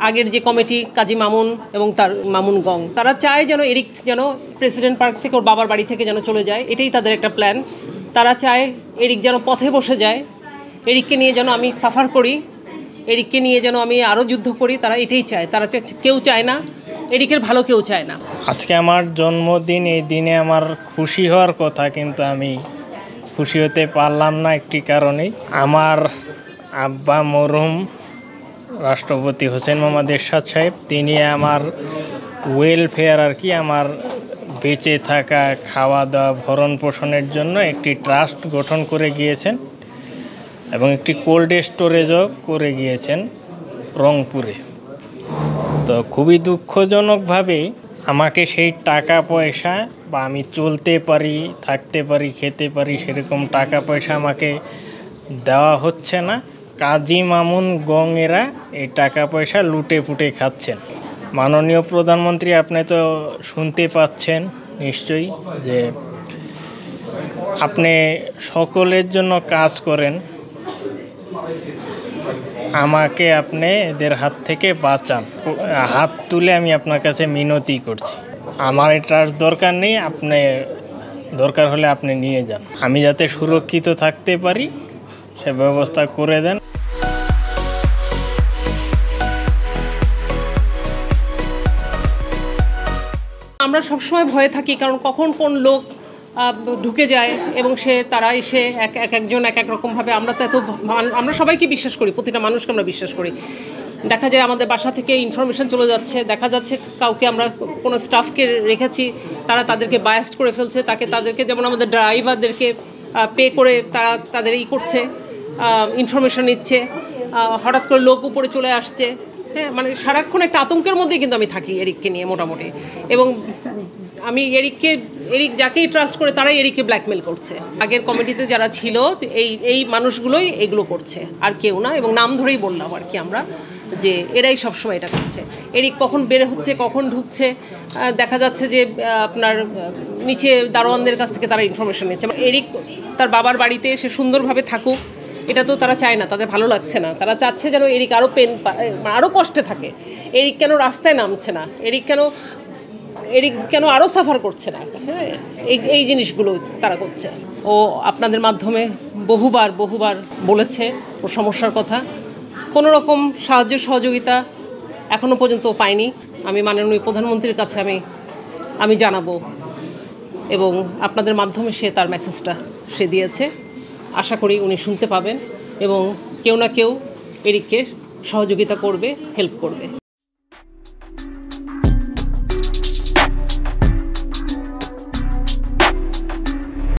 আগের যে কমিটি কাজী মামুন এবং তার মামুন গং, তারা চায় যেন এরিক যেন প্রেসিডেন্ট পার্ক থেকে ওর বাবার বাড়ি থেকে যেন চলে যায়, এটাই তাদের একটা প্ল্যান। তারা চায় এরিক যেন পথে বসে যায়, এরিককে নিয়ে যেন আমি সাফার করি, এরিককে নিয়ে যেন আমি আরও যুদ্ধ করি। তারা এটাই চায়। তারা কেউ চায় না এরিকের ভালো, কেউ চায় না। আজকে আমার জন্মদিন, এই দিনে আমার খুশি হওয়ার কথা, কিন্তু আমি খুশি হতে পারলাম না একটি কারণেই। আমার আব্বা মরহুম রাষ্ট্রপতি হোসেন মোহাম্মদ এরশাদ সাহেব, তিনি আমার ওয়েলফেয়ার আর কি, আমার বেঁচে থাকা, খাওয়া দাওয়া, ভরণ পোষণের জন্য একটি ট্রাস্ট গঠন করে গিয়েছেন এবং একটি কোল্ড স্টোরেজও করে গিয়েছেন রংপুরে। তো খুবই দুঃখজনকভাবে আমাকে সেই টাকা পয়সা বা আমি চলতে পারি, থাকতে পারি, খেতে পারি সেরকম টাকা পয়সা আমাকে দেওয়া হচ্ছে না। কাজী মামুন গং এরা এই টাকা পয়সা লুটে পুটে খাচ্ছেন। মাননীয় প্রধানমন্ত্রী, আপনি তো শুনতে পাচ্ছেন নিশ্চয়ই যে আপনি সকলের জন্য কাজ করেন, আমাকে আপনি এদের হাত থেকে বাঁচান। হাত তুলে আমি আপনার কাছে মিনতি করছি। আমার এই ট্রাস্ট দরকার নেই, আপনি দরকার হলে আপনি নিয়ে যান। আমি যাতে সুরক্ষিত থাকতে পারি সে ব্যবস্থা করে দেন। আমরা সবসময় ভয়ে থাকি, কারণ কখন কোন লোক ঢুকে যায় এবং তারা এসে একজন এক এক রকমভাবে। আমরা সবাইকে বিশ্বাস করি, প্রতিটা মানুষকে আমরা বিশ্বাস করি। দেখা যায় আমাদের বাসা থেকে ইনফরমেশন চলে যাচ্ছে, দেখা যাচ্ছে কাউকে আমরা কোনো স্টাফকে রেখেছি, তারা তাদেরকে বায়াস্ট করে ফেলছে, তাদেরকে যেমন আমাদের ড্রাইভারদেরকে পে করে তারা তাদের করছে, ইনফরমেশন নিচ্ছে, হঠাৎ করে লোক উপরে চলে আসছে। হ্যাঁ, মানে সারাক্ষণ একটা আতঙ্কের মধ্যেই কিন্তু আমি থাকি এরিককে নিয়ে মোটামুটি। এবং আমি এরিক যাকেই ট্রাস্ট করে তারাই এরিককে ব্ল্যাকমেল করছে। আগের কমিটিতে যারা ছিল এই মানুষগুলোই এগুলো করছে, আর কেউ না। এবং নাম ধরেই বললাম আর কি আমরা, যে এরাই সবসময় এটা করছে। এরিক কখন বের হচ্ছে, কখন ঢুকছে, দেখা যাচ্ছে যে আপনার নিচে দারোয়ানদের কাছ থেকে তারা ইনফরমেশন নিচ্ছে। এরিক তার বাবার বাড়িতে এসে সুন্দরভাবে থাকুক, এটা তো তারা চায় না, তাদের ভালো লাগছে না। তারা চাচ্ছে যেন এরিক আরও কষ্টে থাকে। এরিক কেন রাস্তায় নামছে না, এরিক কেন আরও সাফার করছে না, হ্যাঁ, এই জিনিসগুলো তারা করছে। ও আপনাদের মাধ্যমে বহুবার বলেছে ওর সমস্যার কথা। কোনো রকম সাহায্য সহযোগিতা এখনও পর্যন্ত পাইনি। আমি মাননীয় প্রধানমন্ত্রীর কাছে আমি জানাবো, এবং আপনাদের মাধ্যমে সে তার মেসেজটা সে দিয়েছে। আশা করি উনি শুনতে পাবেন এবং কেউ না কেউ এরিককে সহযোগিতা করবে, হেল্প করবে।